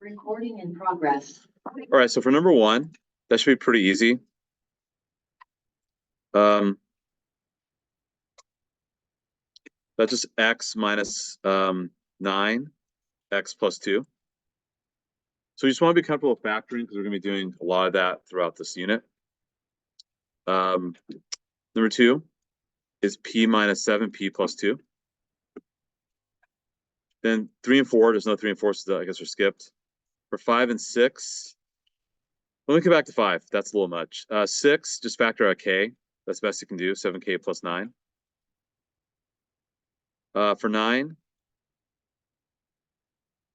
Recording in progress. All right, so for number one, that should be pretty easy. That's just x minus 9, x plus 2. So you just want to be comfortable with factoring because we're going to be doing a lot of that throughout this unit. Number two is p minus 7, p plus 2. Then 3 and 4, there's no 3 and 4, so I guess we're skipped. For 5 and 6, let me come back to 5. That's a little much. 6, just factor out k. That's the best you can do, 7k plus 9. For 9,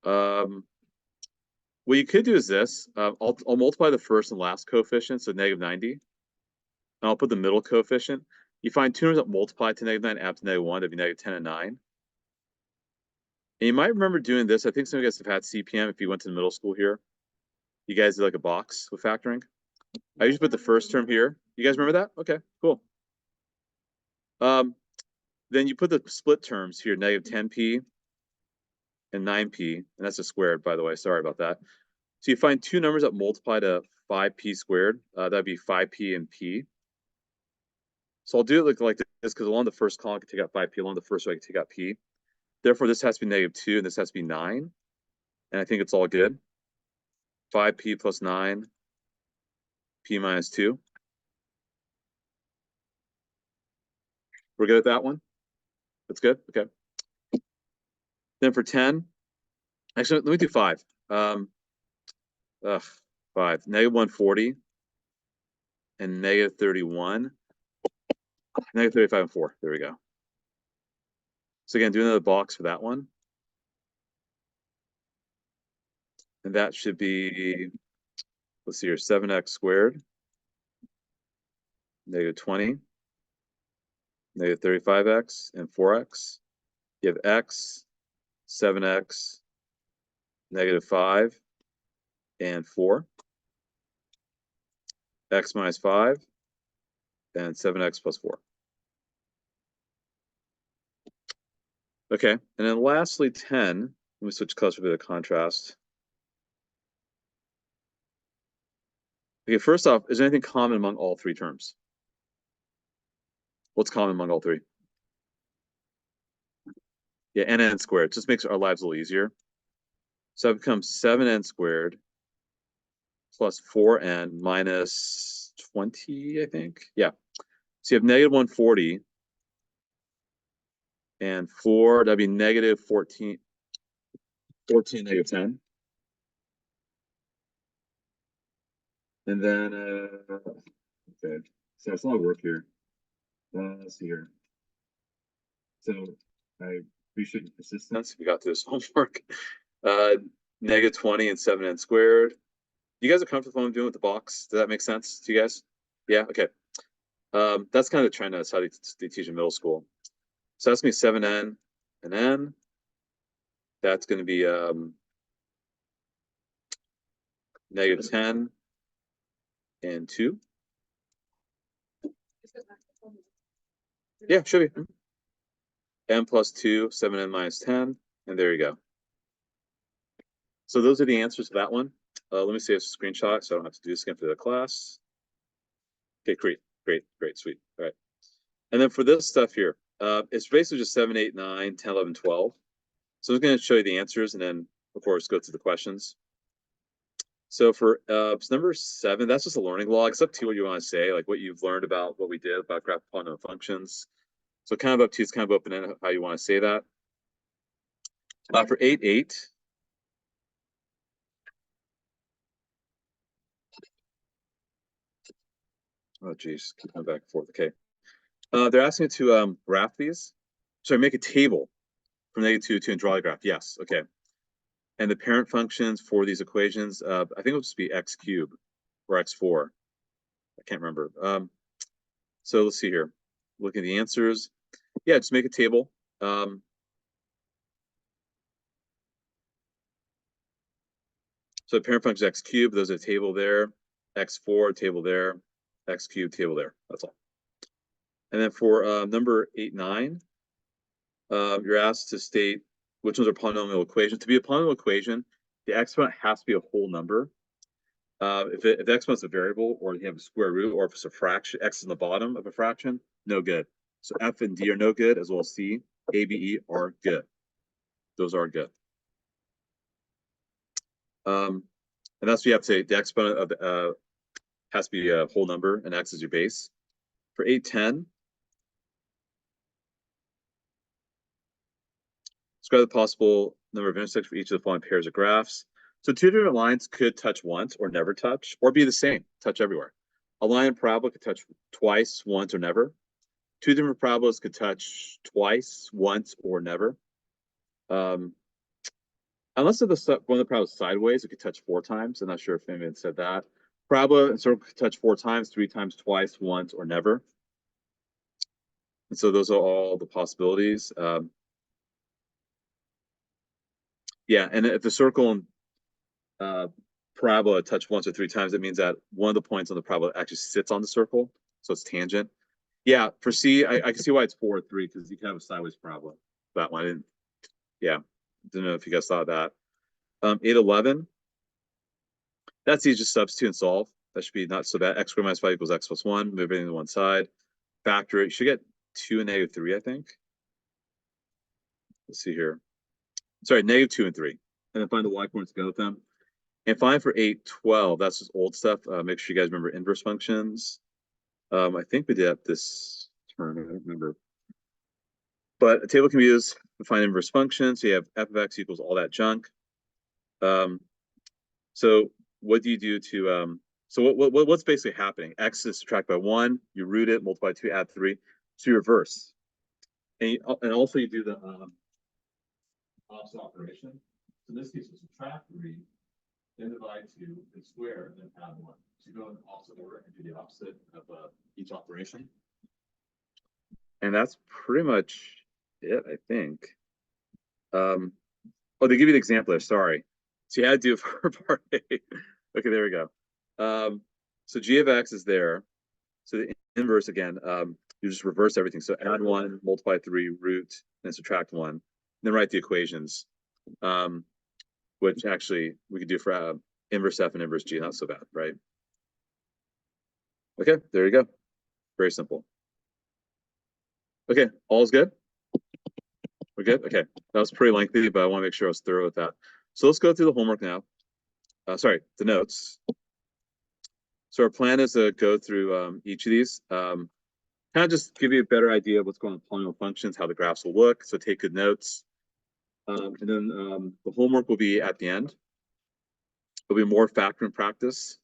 what you could do is this. I'll multiply the first and last coefficient, so negative 90. And I'll put the middle coefficient. You find two numbers that multiply to negative 9, add to negative 1, that'd be negative 10 and 9. And you might remember doing this. I think some of you guys have had CPM if you went to the middle school here. You guys did like a box with factoring. I usually put the first term here. You guys remember that? Okay, cool. Then you put the split terms here, negative 10p and 9p, and that's a squared, by the way. Sorry about that. So you find two numbers that multiply to 5p squared. That'd be 5p and p. So I'll do it like this because along the first column I can take out 5p, along the first row I can take out p. Therefore, this has to be negative 2, and this has to be 9. And I think it's all good. 5p plus 9, p minus 2. We're good at that one? That's good? Okay. Then for 10, actually, let me do 5. 5. Negative 140 and negative 31. Negative 35 and 4. There we go. So again, do another box for that one. And that should be, let's see here, 7x squared, negative 20, negative 35x, and 4x. You have x, 7x, negative 5, and 4. X minus 5, and 7x plus 4. Okay, and then lastly, 10. Let me switch colors for a bit of contrast. Okay, first off, is there anything common among all three terms? What's common among all three? Yeah, n squared. Just makes our lives a little easier. So it becomes 7n squared plus 4n minus 20, I think. Yeah. So you have negative 140 and 4, that'd be negative 14, negative 10. And then, okay, so it's a lot of work here. Let's see here. So I appreciate your persistence. We got this homework. Negative 20 and 7n squared. You guys are comfortable with doing with the box? Does that make sense to you guys? Yeah, okay. That's kind of the trend. That's how they teach in middle school. So that's going to be 7n and n. That's going to be negative 10 and 2. Yeah, should be. n plus 2, 7n minus 10, and there you go. So those are the answers to that one. Let me save a screenshot so I don't have to do this again for the class. Okay, great, sweet. All right. And then for this stuff here, it's basically just 7, 8, 9, 10, 11, 12. So I'm going to show you the answers and then, of course, go through the questions. So for number 7, that's just a learning log. It's up to you what you want to say, like what you've learned about what we did about graph polynomial functions. So kind of up to you, it's kind of open-ended how you want to say that. For 8, 8. Oh, geez, keep going back and forth. Okay. They're asking me to graph these. Sorry, make a table from negative 2 to 2 and draw a graph. Yes, okay. And the parent functions for these equations, I think it'll just be x cubed or x4. I can't remember. So let's see here. Look at the answers. Yeah, just make a table. So the parent function is x cubed. There's a table there. X4, table there. X cubed, table there. That's all. And then for number 8, 9, you're asked to state which ones are polynomial equations. To be a polynomial equation, the exponent has to be a whole number. If the exponent's a variable, or you have a square root, or if it's a fraction, x is in the bottom of a fraction, no good. So F and D are no good, as well as C, A, B, E are good. Those are good. And that's what you have to say. The exponent of the has to be a whole number, and x is your base. For 810, describe the possible number of intersections for each of the following pairs of graphs. So two different lines could touch once or never touch, or be the same, touch everywhere. A line and parabola could touch twice, once, or never. Two different parabolas could touch twice, once, or never. Unless one of the parabolas sideways, it could touch 4 times. I'm not sure if anyone said that. Parabola and circle could touch 4 times, 3 times, twice, once, or never. And so those are all the possibilities. Yeah, and if the circle and parabola touch once or 3 times, it means that one of the points on the parabola actually sits on the circle, so it's tangent. Yeah, for C, I can see why it's 4 or 3, because you can have a sideways parabola. That one, I didn't. Yeah, didn't know if you guys thought that. 811. That's easy, just substitute and solve. That should be not so bad. X squared minus 5 equals x plus 1. Move everything to one side. Factor it. You should get 2 and negative 3, I think. Let's see here. Sorry, negative 2 and 3. And then find the y coordinates to go with them. And find for 812. That's just old stuff. Make sure you guys remember inverse functions. I think we did that this term. I don't remember. But a table can be used to find inverse functions. So you have f of x equals all that junk. So what do you do to so what's basically happening? X is subtracted by 1, you root it, multiply 2, add 3. So you reverse. And also you do the opposite operation. So in this case, we subtract 3, then divide 2, then square, and then add 1. So you go in the opposite order and do the opposite of each operation. And that's pretty much it, I think. Oh, they give you the example there, sorry. So you had to do it for part A. Okay, there we go. So g of x is there. So the inverse again, you just reverse everything. So add 1, multiply 3, root, then subtract 1. Then write the equations, which actually we could do for inverse f and inverse g. Not so bad, right? Okay, there you go. Very simple. Okay, all's good? We're good? Okay, that was pretty lengthy, but I want to make sure I was thorough with that. So let's go through the homework now. Sorry, the notes. So our plan is to go through each of these. Kind of just give you a better idea of what's going on with polynomial functions, how the graphs will look. So take good notes. And then the homework will be at the end. There'll be more factoring practice.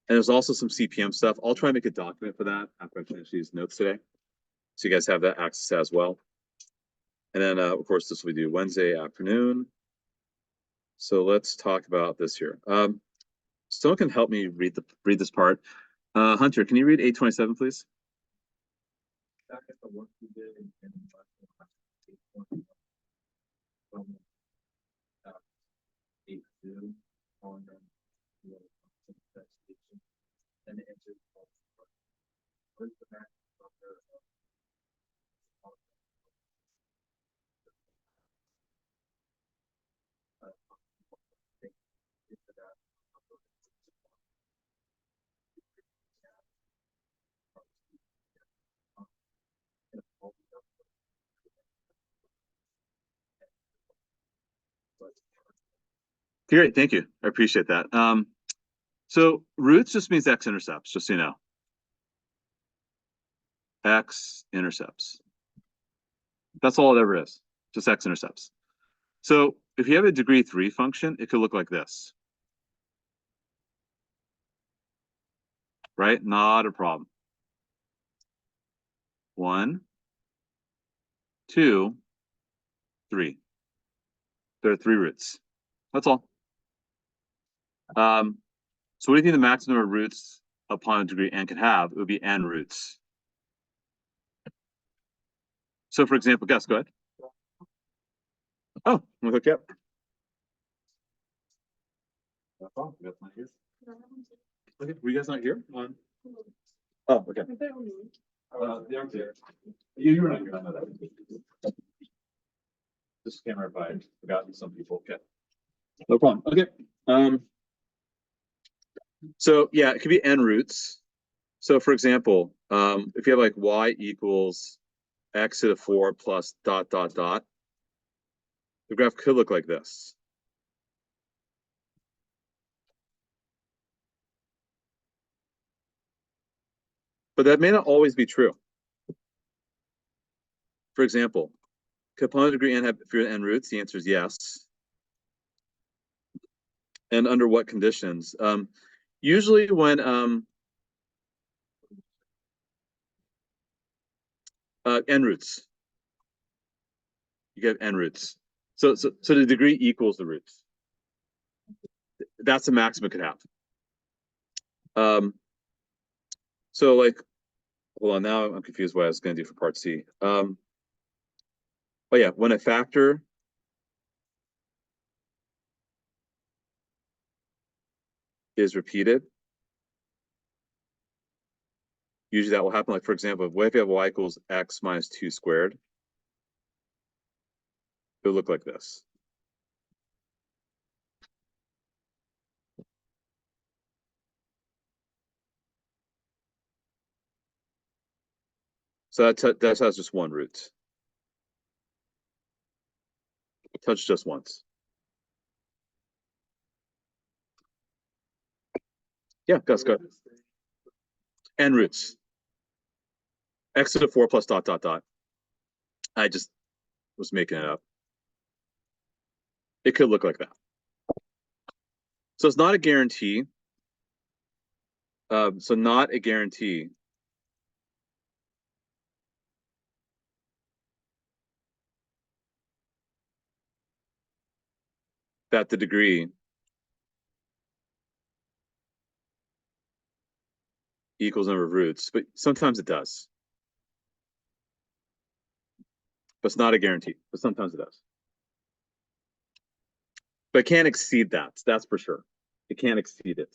And there's also some CPM stuff. I'll try and make a document for that after I finish these notes today. So you guys have that access as well. And then, of course, this will be due Wednesday afternoon. So let's talk about this here. Someone can help me read this part. Hunter, can you read 827, please? Great, thank you. I appreciate that. So roots just means x-intercepts, just so you know. X-intercepts. That's all it ever is, just x-intercepts. So if you have a degree 3 function, it could look like this. Right? Not a problem. 1, 2, 3. There are 3 roots. That's all. So what do you think the maximum of roots upon a degree n can have? It would be n roots. So for example, guess, go ahead. Oh, we'll hook you up. Okay, were you guys not here? Oh, okay. They aren't there. You were not here. I know that. This camera by forgotten some people. Okay. No problem. Okay. So yeah, it could be n roots. So for example, if you have like y equals x to the 4 plus dot dot dot, the graph could look like this. But that may not always be true. For example, could polynomial degree n have fewer than n roots? The answer is yes. And under what conditions? Usually when n roots, you get n roots. So the degree equals the roots. That's the maximum it could have. So like, hold on, now I'm confused what I was going to do for part C. But yeah, when a factor is repeated, usually that will happen. Like for example, what if you have y equals x minus 2 squared? It would look like this. So that has just one root. Touch just once. Yeah, Gus, go. N roots. X to the 4 plus dot dot dot. I just was making it up. It could look like that. So it's not a guarantee. So not a guarantee that the degree equals number of roots, but sometimes it does. But it's not a guarantee, but sometimes it does. But it can't exceed that. That's for sure. It can't exceed it.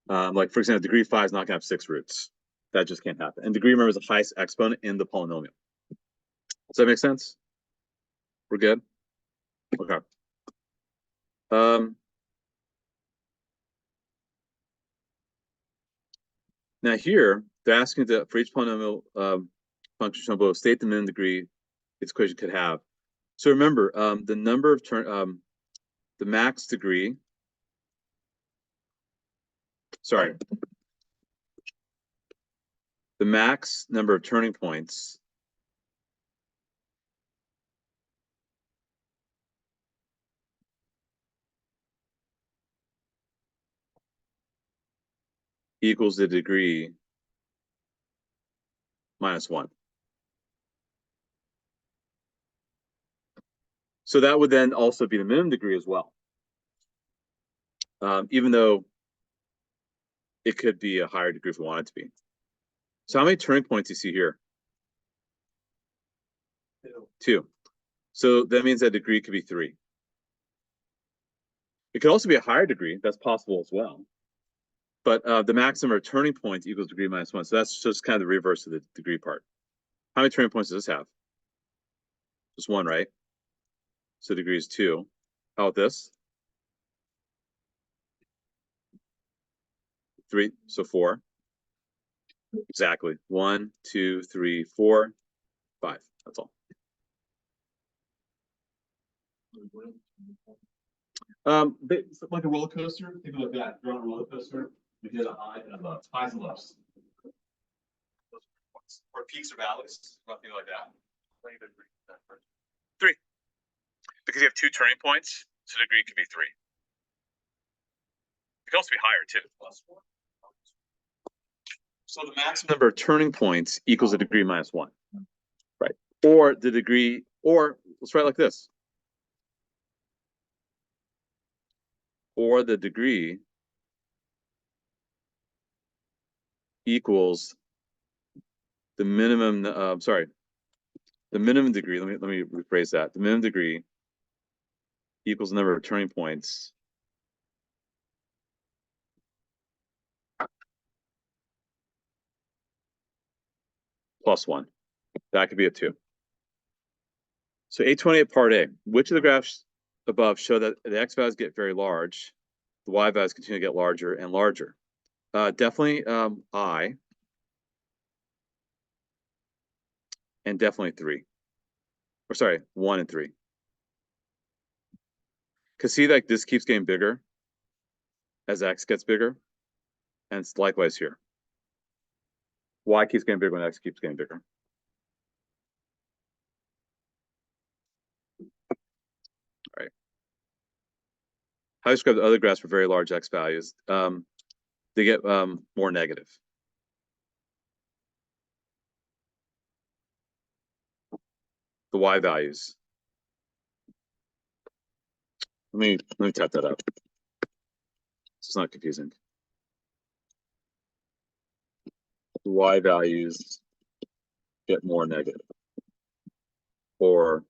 Like for example, degree 5 is not going to have 6 roots. That just can't happen. And degree, remember, is the highest exponent in the polynomial. Does that make sense? We're good? Okay. Now here, they're asking that for each polynomial function shown below, state the minimum degree its equation could have. So remember, the number of the max degree, sorry, the max number of turning points equals the degree minus 1. So that would then also be the minimum degree as well. Even though it could be a higher degree if we want it to be. So how many turning points do you see here? 2. So that means that degree could be 3. It could also be a higher degree. That's possible as well. But the maximum of turning points equals degree minus 1. So that's just kind of the reverse of the degree part. How many turning points does this have? Just 1, right? So degree is 2. How about this? 3, so 4. Exactly. 1, 2, 3, 4, 5. That's all. It's like a roller coaster. Think about that. You're on a roller coaster. You hit a high and a low. Highs and lows. Or peaks or valleys. Nothing like that. 3. Because you have 2 turning points, so degree could be 3. It could also be higher too. So the maximum number of turning points equals a degree minus 1. Right. Or the degree, or let's write it like this. Or the degree equals the minimum, the minimum degree, let me rephrase that. The minimum degree equals the number of turning points plus 1. That could be a 2. So 828 part A. Which of the graphs above show that the x values get very large, the y values continue to get larger and larger. Definitely I, and definitely 3. Or sorry, 1 and 3. Because see, like this keeps getting bigger as x gets bigger, and it's likewise here. Y keeps getting bigger when x keeps getting bigger. All right. How do you describe the other graphs for very large x values? They get more negative. The y values. Let me type that up. It's not confusing. The y values get more negative or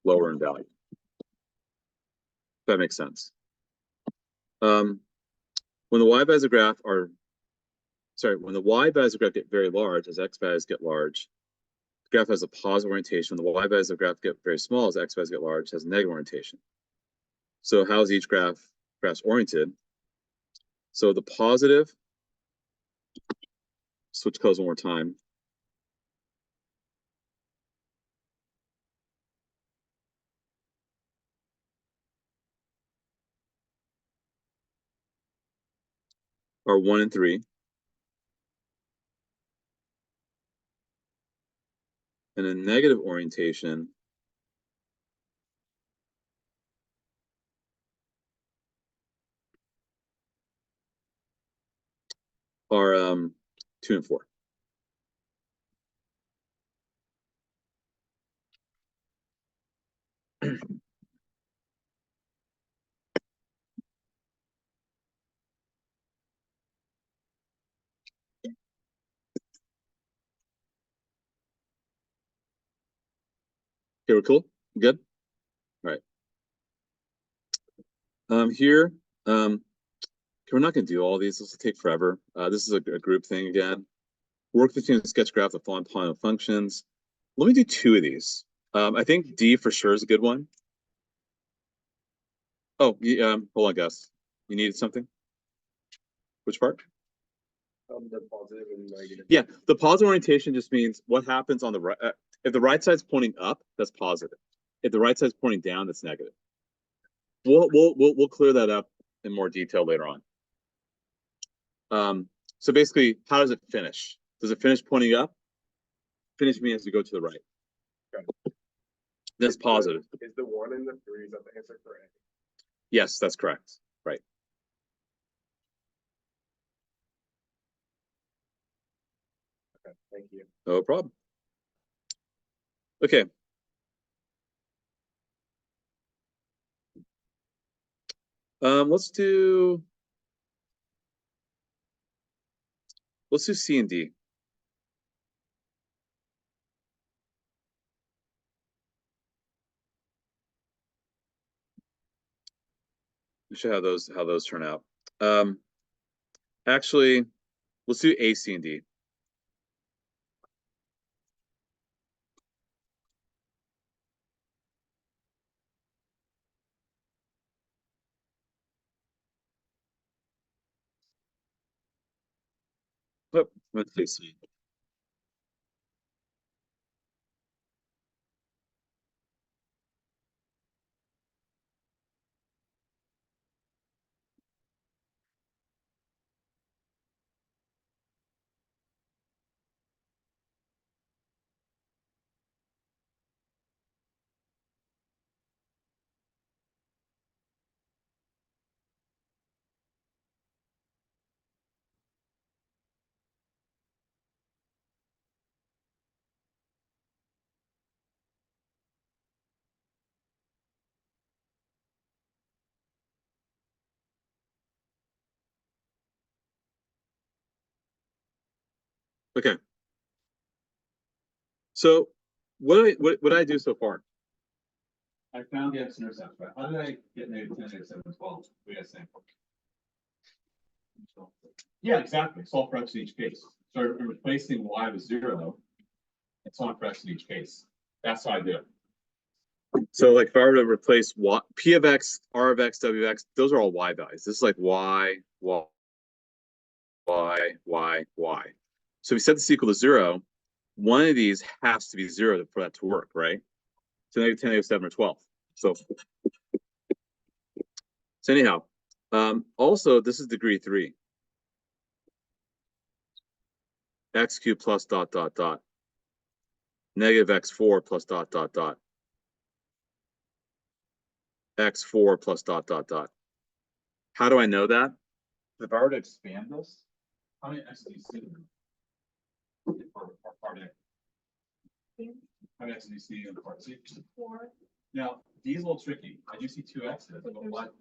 lower in value. That makes sense. When the y values of the graph are, when the y values of the graph get very large, as x values get large, the graph has a positive orientation. When the y values of the graph get very small, as x values get large, it has a negative orientation. So how is each graph's oriented? So the positive, switch codes one more time. Are 1 and 3. And a negative orientation are 2 and 4. Okay, we're cool? Good? All right. Here, we're not going to do all these. This will take forever. This is a group thing again. Work between the sketch graph, the following polynomial functions. Let me do 2 of these. I think D for sure is a good one. Oh, hold on, Gus. You needed something? Which part? The positive and negative. Yeah, the positive orientation just means what happens on the right. If the right side's pointing up, that's positive. If the right side's pointing down, that's negative. We'll clear that up in more detail later on. So basically, how does it finish? Does it finish pointing up? Finish means to go to the right. Okay. That's positive. Is the 1 and the 3, is that the answer for A? Yes, that's correct. Right. Okay, thank you. No problem. Okay. Let's do C and D. We should have how those turn out. Actually, let's do A, C, and D. Oh, let's do C. Okay. So what did I do so far? I found the x-intercept, but how did I get negative 10, negative 7, 12? What do you guys think? Yeah, exactly. Solve for x in each case. So I'm replacing y with 0 and so on for x in each case. That's how I do it. So like if I were to replace P of X, R of X, W of X, those are all Y values. This is like Y, Y, Y. So if we set this equal to 0, one of these has to be 0 for that to work, right? So negative 10, negative 7, or 12. So anyhow, also this is degree 3. X cubed plus dot dot dot. Negative x4 plus dot dot dot. X4 plus dot dot dot. How do I know that? If I were to expand this, how many x's do you see for part A? How many x's do you see in part C? 4. Now, these are a little tricky. I do see 2 x's, but what?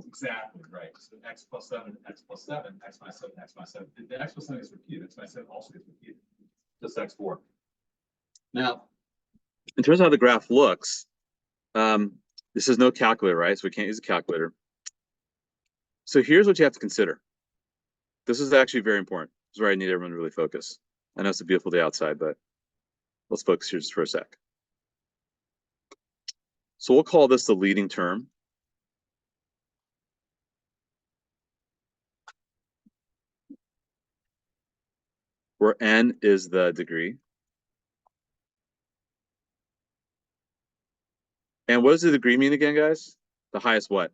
Exactly, right. So x plus 7, x plus 7, x minus 7, x minus 7. The x plus 7 is repeated. X minus 7 also gets repeated. Just x4. Now, in terms of how the graph looks, this is no calculator, right? So we can't use a calculator. So here's what you have to consider. This is actually very important. This is where I need everyone to really focus. I know it's a beautiful day outside, but let's focus here just for a sec. So we'll call this the leading term. Where n is the degree. And what does the degree mean again, guys? The highest what?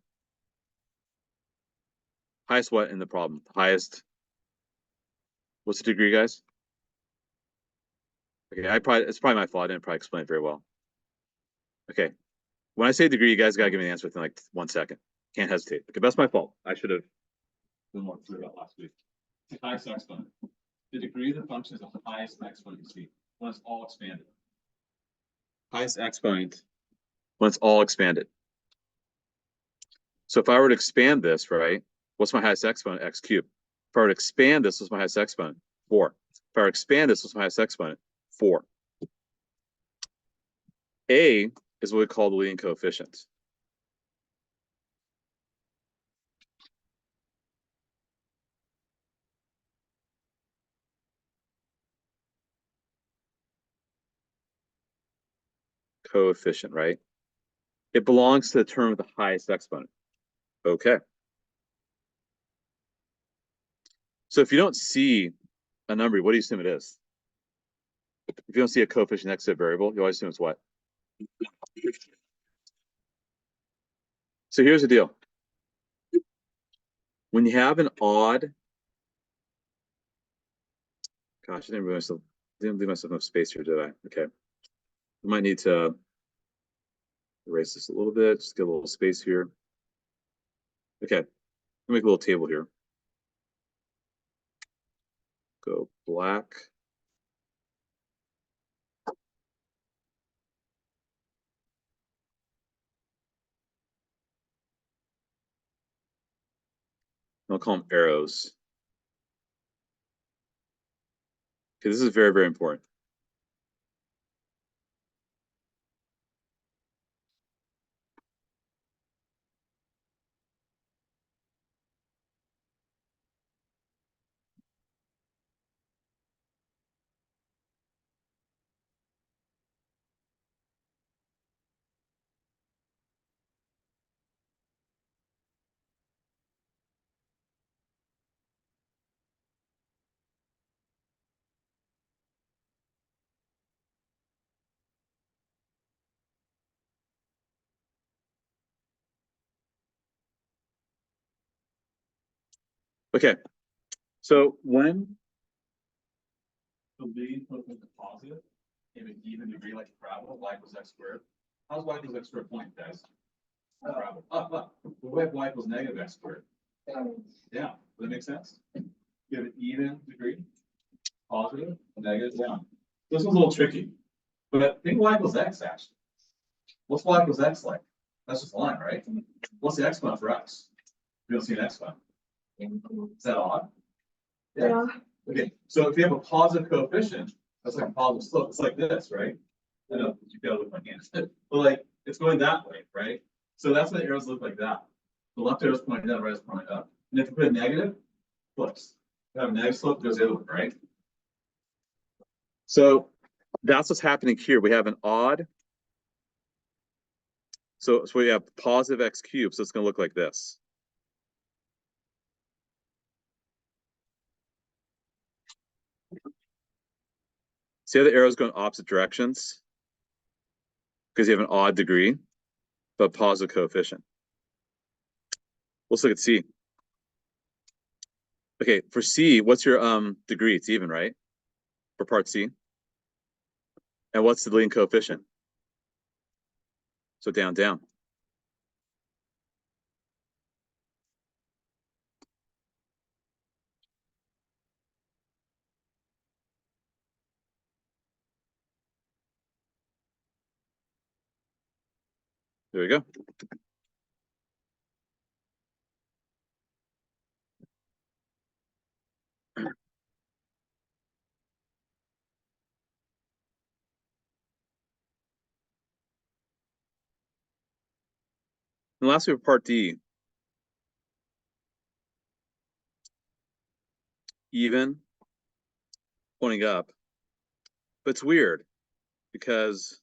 Highest what in the problem? The highest. What's the degree, guys? Okay, it's probably my fault. I didn't probably explain it very well. Okay. When I say degree, you guys gotta give me the answer within like 1 second. Can't hesitate. Okay, that's my fault. I should have been more clear about last week. The highest exponent. The degree of the function is the highest exponent you see when it's all expanded. Highest exponent when it's all expanded. So if I were to expand this, right, what's my highest exponent? X cubed. If I were to expand this, what's my highest exponent? 4. If I were to expand this, what's my highest exponent? 4. A is what we call the leading coefficient. Coefficient, right? It belongs to the term with the highest exponent. Okay. So if you don't see a number, what do you assume it is? If you don't see a coefficient next to a variable, you always assume it's what? So here's the deal. When you have an odd, gosh, I didn't leave myself enough space here, did I? Okay. I might need to erase this a little bit, just get a little space here. Okay, make a little table here. Go black. I'll call them arrows. Okay, this is very, very important. Okay, so when the leading coefficient is positive, if an even degree like a parabola, y equals x squared. How's y equals x squared point, guys? Parabola. Up. What if y equals negative x squared? Yeah, does that make sense? You have an even degree, positive, negative, down. This one's a little tricky, but think y equals x actually. What's y equals x like? That's just a line, right? What's the exponent for x? We don't see an exponent. Is that odd? Yeah. Okay, so if you have a positive coefficient, that's like a positive slope. It's like this, right? I know you gotta look at my hands, but like it's going that way, right? So that's why the arrows look like that. The left arrow is pointing down, right is pointing up. And if you put a negative, flips. If you have a negative slope, it goes the other way, right? So that's what's happening here. We have an odd So we have positive x cubed, so it's going to look like this. See how the arrows go in opposite directions? Because you have an odd degree, but positive coefficient. Let's look at C. Okay, for C, what's your degree? It's even, right? For part C. And what's the leading coefficient? So down, down. There we go. And lastly, for part D, even, pointing up. But it's weird because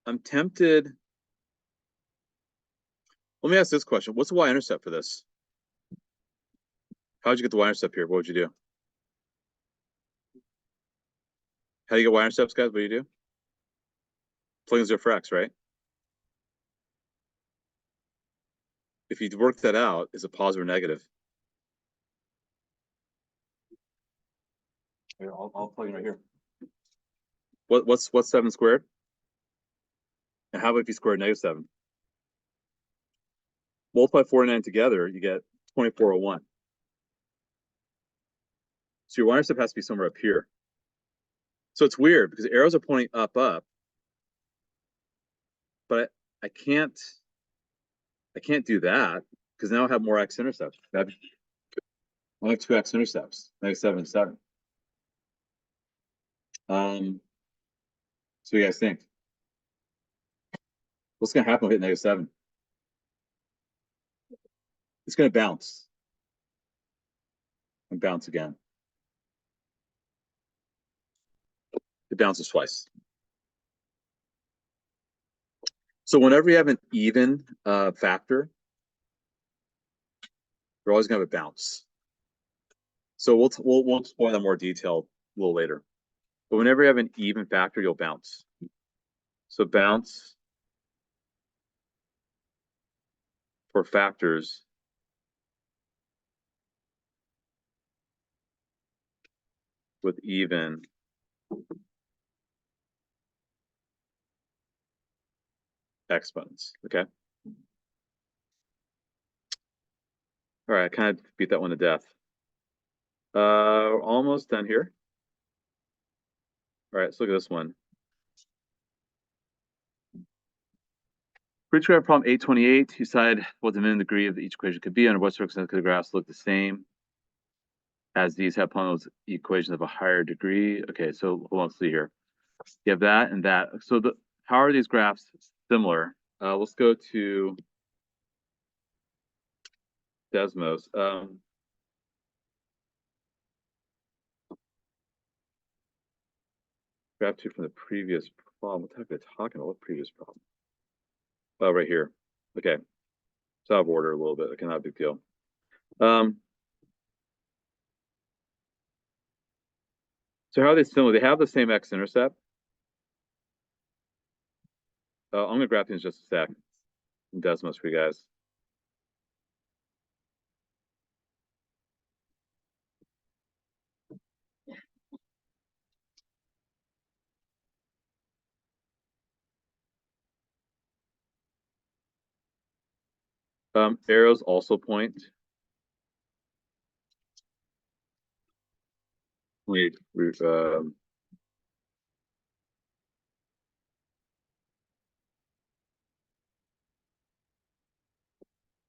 I'm tempted. Let me ask this question. What's the y-intercept for this? How'd you get the y-intercept here? What would you do? How do you get y-intercepts, guys? What do you do? Plug in 0 for x, right? If you work that out, is it positive or negative? Here, I'll plug in right here. What's 7 squared? And how about if you square -7? Multiply 49 together, you get 2401. So your y-intercept has to be somewhere up here. So it's weird because the arrows are pointing up, but I can't do that because now I have more x-intercepts. I have 2 x-intercepts, -7 and 7. So you guys think? What's going to happen when we hit -7? It's going to bounce. And bounce again. It bounces twice. So whenever you have an even factor, you're always going to have a bounce. So we'll explore that more detail a little later. But whenever you have an even factor, you'll bounce. So bounce for factors with even exponents. Okay. All right, I kind of beat that one to death. Almost done here. All right, let's look at this one. For each graph problem 828, you decide what the minimum degree of each equation could be under what circumstances could the graphs look the same as these hypothetical equations of a higher degrey. Okay, so hold on, let's see here. You have that and that. So how are these graphs similar? Let's go to Desmos. Graph 2 from the previous problem. What type are they talking about? What previous problem? Oh, right here. Okay. It's out of order a little bit. Okay, not a big deal. So how are they similar? They have the same x-intercept. I'm going to graph these in just a sec. In Desmos for you guys. Arrows also point. In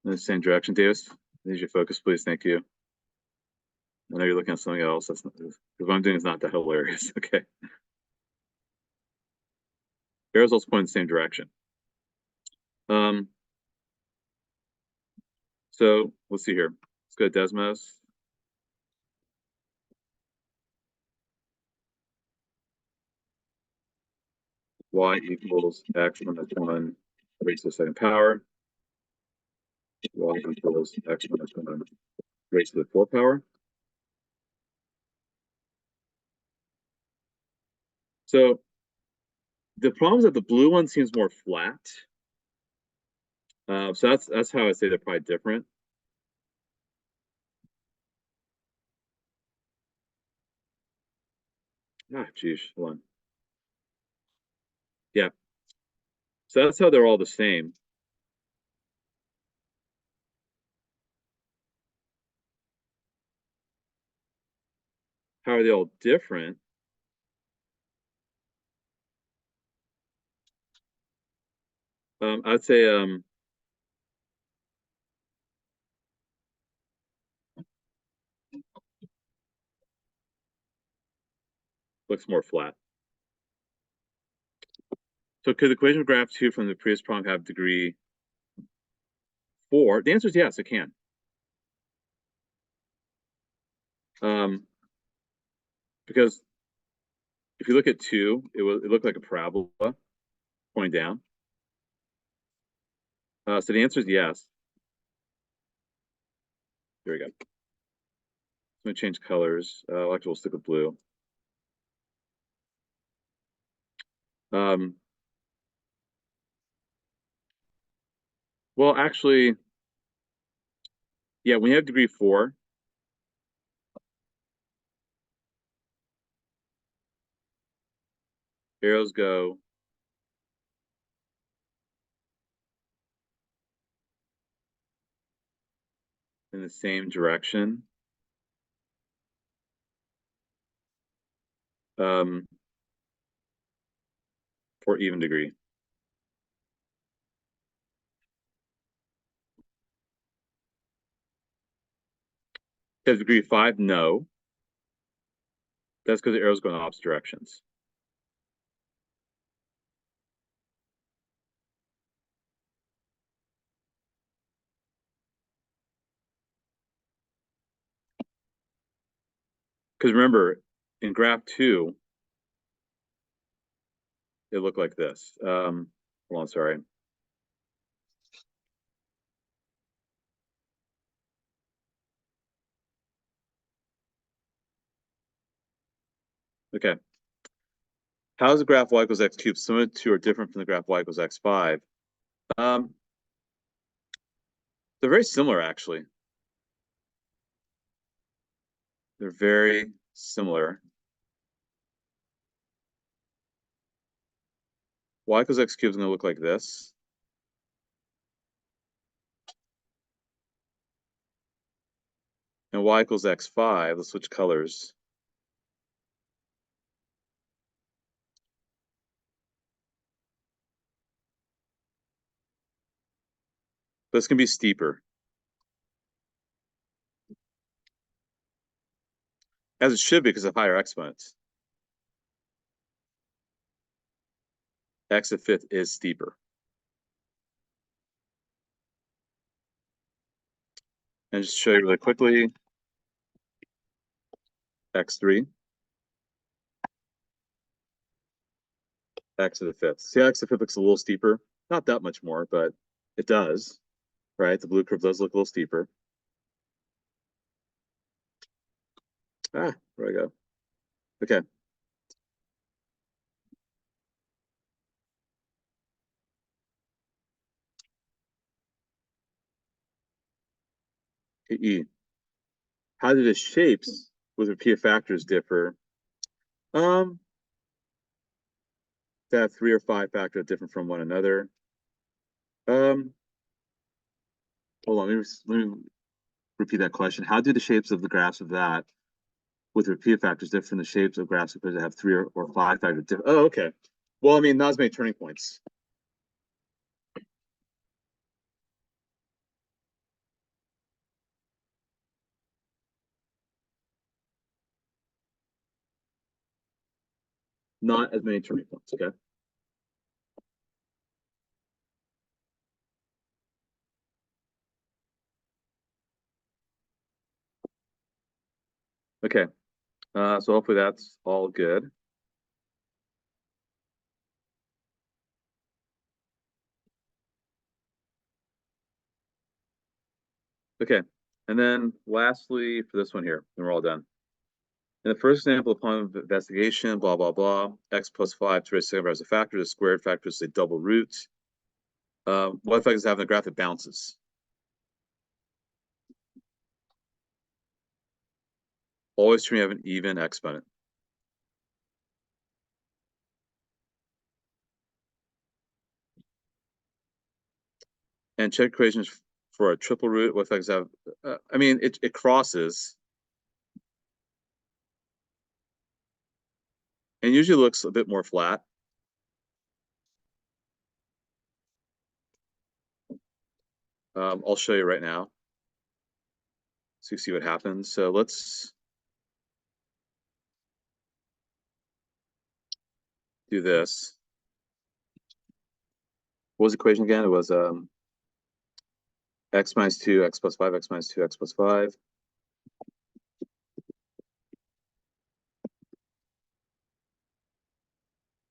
the same direction, Davis. Need your focus, please. Thank you. I know you're looking at something else. That's not, what I'm doing is not that hilarious. Okay. Arrows also point in the same direction. So let's see here. Let's go to Desmos. y equals x minus 1 raised to the second power. Y equals x minus 1 raised to the fourth power. So the problem is that the blue one seems more flat. So that's how I say they're probably different. Geez, hold on. Yeah. So that's how they're all the same. How are they all different? I'd say looks more flat. So could the equation of graph 2 from the previous problem have degree 4? The answer is yes, it can. Because if you look at 2, it looked like a parabola pointing down. So the answer is yes. There we go. I'm going to change colors. Actually, we'll stick with blue. Well, actually, yeah, when you have degree 4, arrows go in the same direction. For even degree. Because degree 5, no. That's because the arrows go in opposite directions. Because remember, in graph 2, it looked like this. Hold on, sorry. Okay. How is the graph y equals x cubed similar to or different from the graph y equals x5? They're very similar, actually. They're very similar. Y equals x cubed is going to look like this. And y equals x5, let's switch colors. This can be steeper. As it should be because of higher exponents. X of fifth is steeper. And just show you really quickly, x3, x to the fifth. See how x to the fifth looks a little steeper? Not that much more, but it does, right? The blue curve does look a little steeper. Where I go? Okay. E. How do the shapes with repeated factors differ? They have 3 or 5 factors different from one another. Hold on, let me repeat that question. How do the shapes of the graphs of that with repeated factors differ from the shapes of graphs that have 3 or 5 factors different? Oh, okay. Well, I mean, not as many turning points. Not as many turning points, okay? Okay, so hopefully that's all good. Okay, and then lastly, for this one here, and we're all done. In the first example, upon investigation, blah, blah, blah, x plus 5 to the raised second power as a factor, the squared factor is a double root. What effect does it have on the graph? It bounces. Always try to have an even exponent. And check equations for a triple root. What effects have? I mean, it crosses. And usually looks a bit more flat. I'll show you right now. So you see what happens. So let's do this. What was the equation again? It was x minus 2, x plus 5, x minus 2, x plus 5.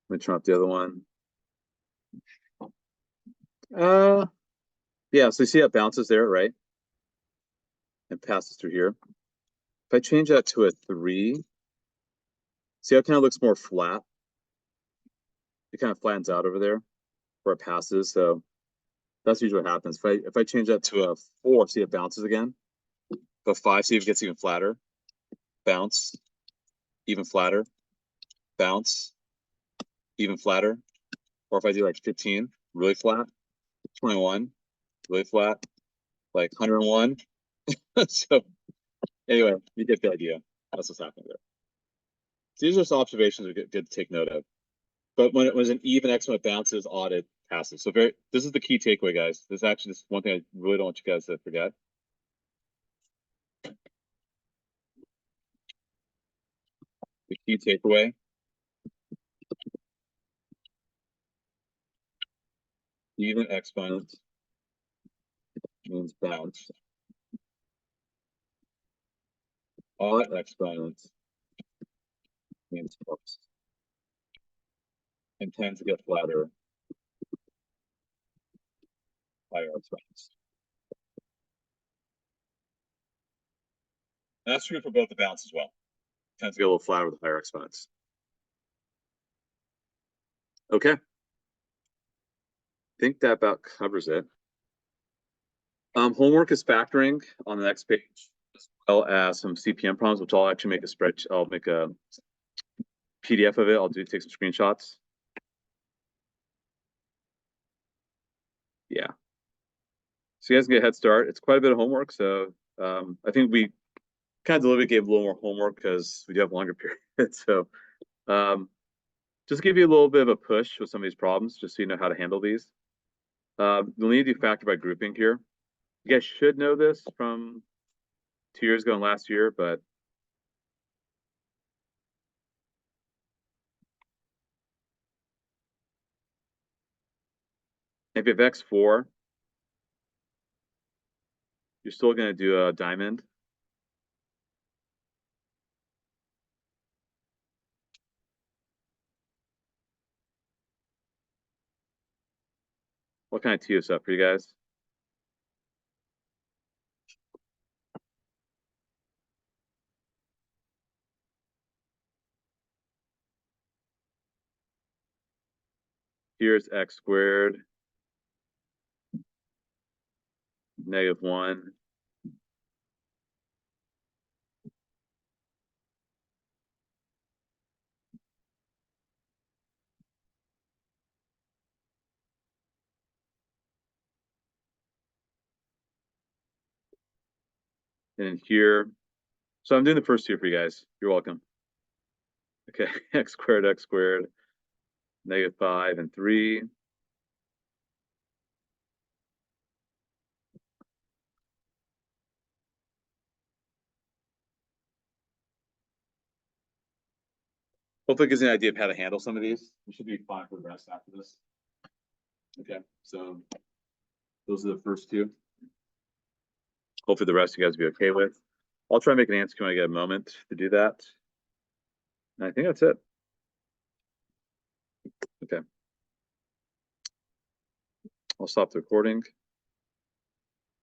Let me turn off the other one. Yeah, so you see how it bounces there, right? And passes through here. If I change that to a 3, see how it kind of looks more flat? It kind of flattens out over there where it passes. So that's usually what happens. If I change that to a 4, see it bounces again. But 5, see if it gets even flatter. Bounce, even flatter. Bounce, even flatter. Or if I do like 15, really flat. 21, really flat. Like 101. So anyway, you get the idea. That's what's happening there. So these are some observations are good to take note of. But when it was an even exponent bounces, odd it passes. So this is the key takeaway, guys. This is one thing I really don't want you guys to forget. The key takeaway. Even exponent means bounce. Odd exponent means crux. And tends to get flatter higher exponents. And that's true for both the bounce as well. Tends to get a little flatter with higher exponents. Okay. I think that about covers it. Homework is factoring on the next page, as well as some CPM problems, which I'll actually make a spreadsheet. I'll make a PDF of it. I'll take some screenshots. Yeah. So you guys can get a head start. It's quite a bit of homework. So I think we kind of deliberately gave a little more homework because we do have longer periods. So just give you a little bit of a push with some of these problems, just so you know how to handle these. You'll need to do factor by grouping here. You guys should know this from 2 years ago and last year, but if you have x4, you're still going to do a diamond. What kind of tee is up for you guys? Here's x squared, -1. And here, so I'm doing the first two for you guys. You're welcome. Okay, x squared, -5 and 3. Hopefully it gives you an idea of how to handle some of these. You should be fine for the rest after this. Okay, so those are the first two. Hopefully the rest you guys will be okay with. I'll try and make an answer when I get a moment to do that. And I think that's it. Okay. I'll stop the recording.